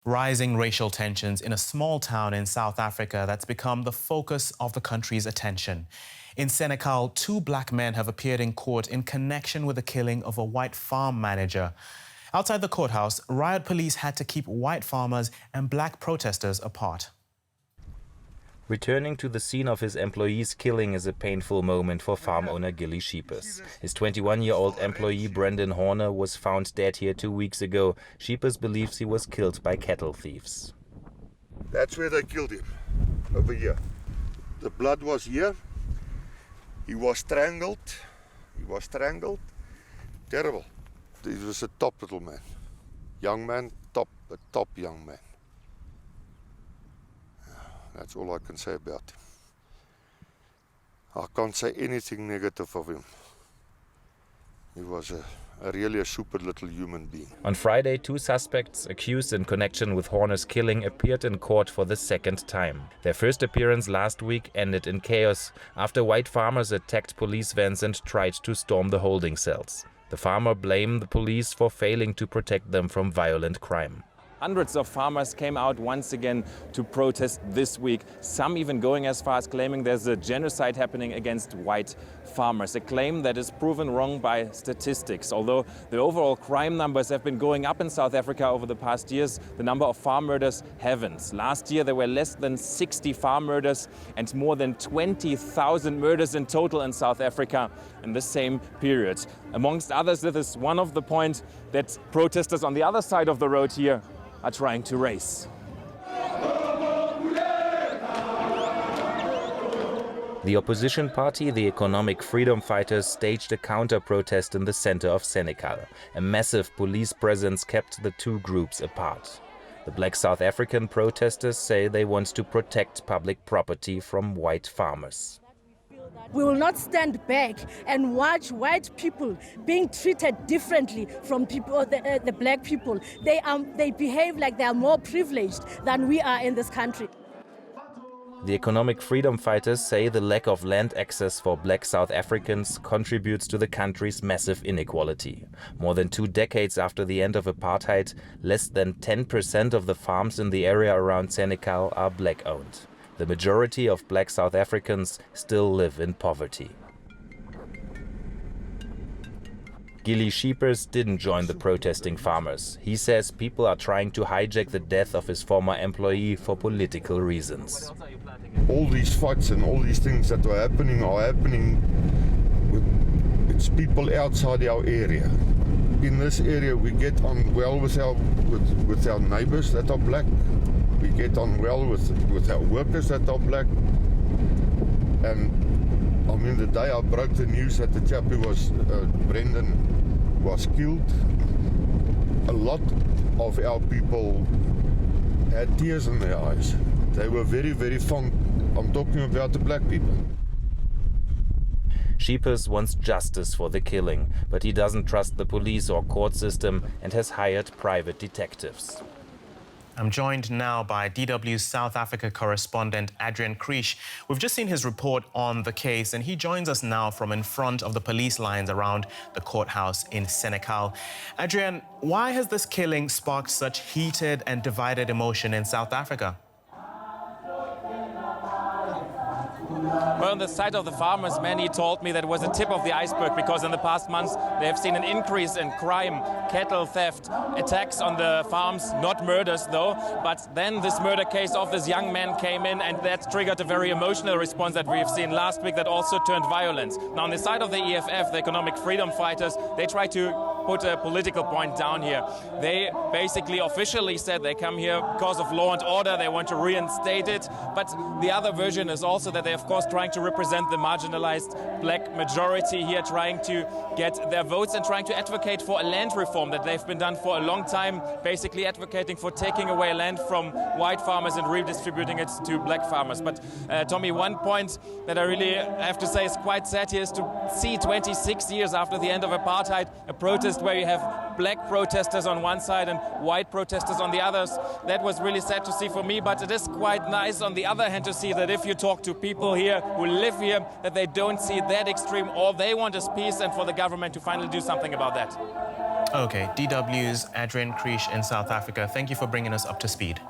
Rising racial tensions in a small town in South Africa that's become the focus of the country's attention. In Senekal, two black men have appeared in court in connection with the killing of a white farm manager. Outside the courthouse, riot police had to keep white farmers and black protesters apart. Returning to the scene of his employee's killing is a painful moment for farm owner Gilly Sheepers. His 21-year-old employee Brendan Horner was found dead here 2 weeks ago. Sheepers believes he was killed by cattle thieves. That's where they killed him, over here. The blood was here. He was strangled. Terrible. He was a top little man. Young man, a top young man. That's all I can say about him. I can't say anything negative of him. He was really a super little human being. On Friday, two suspects accused in connection with Horner's killing appeared in court for the second time. Their first appearance last week ended in chaos after white farmers attacked police vans and tried to storm the holding cells. The farmer blamed the police for failing to protect them from violent crime. Hundreds of farmers came out once again to protest this week, some even going as far as claiming there's a genocide happening against white farmers, a claim that is proven wrong by statistics. Although the overall crime numbers have been going up in South Africa over the past years, the number of farm murders haven't. Last year there were less than 60 farm murders and more than 20,000 murders in total in South Africa in the same period. Amongst others, this is one of the points that protesters on the other side of the road here are trying to raise. The opposition party, the Economic Freedom Fighters, staged a counter-protest in the center of Senekal. A massive police presence kept the two groups apart. The black South African protesters say they want to protect public property from white farmers. We will not stand back and watch white people being treated differently from people, the black people. They behave like they are more privileged than we are in this country. The Economic Freedom Fighters say the lack of land access for black South Africans contributes to the country's massive inequality. More than 2 decades after the end of apartheid, less than 10% of the farms in the area around Senekal are black-owned. The majority of black South Africans still live in poverty. Gilly Sheepers didn't join the protesting farmers. He says people are trying to hijack the death of his former employee for political reasons. All these fights and all these things that are happening it's people outside our area. In this area we get on well with our neighbors that are black. We get on well with our workers that are black. And I mean, the day I broke the news that the chap who was, Brendan, was killed, a lot of our people had tears in their eyes. They were very, very fond. I'm talking about the black people. Sheepers wants justice for the killing, but he doesn't trust the police or court system and has hired private detectives. I'm joined now by DW's South Africa correspondent Adrian Kriesch. We've just seen his report on the case, and he joins us now from in front of the police lines around the courthouse in Senekal. Adrian, why has this killing sparked such heated and divided emotion in South Africa? Well, on the side of the farmers, many told me that it was a tip of the iceberg because in the past months they have seen an increase in crime, cattle theft, attacks on the farms, not murders though. But then this murder case of this young man came in and that triggered a very emotional response that we have seen last week that also turned violent. Now on the side of the EFF, the Economic Freedom Fighters, they try to put a political point down here. They basically officially said they come here because of law and order, they want to reinstate it. But the other version is also that they of course trying to represent the marginalized black majority here, trying to get their votes and trying to advocate for a land reform that they've been done for a long time, basically advocating for taking away land from white farmers and redistributing it to black farmers. But Tommy, one point that I really have to say is quite sad here is to see 26 years after the end of apartheid, a protest where you have black protesters on one side and white protesters on the others. That was really sad to see for me, but it is quite nice on the other hand to see that if you talk to people here who live here, that they don't see that extreme. All they want is peace and for the government to finally do something about that. Okay, DW's Adrian Kriesch in South Africa. Thank you for bringing us up to speed.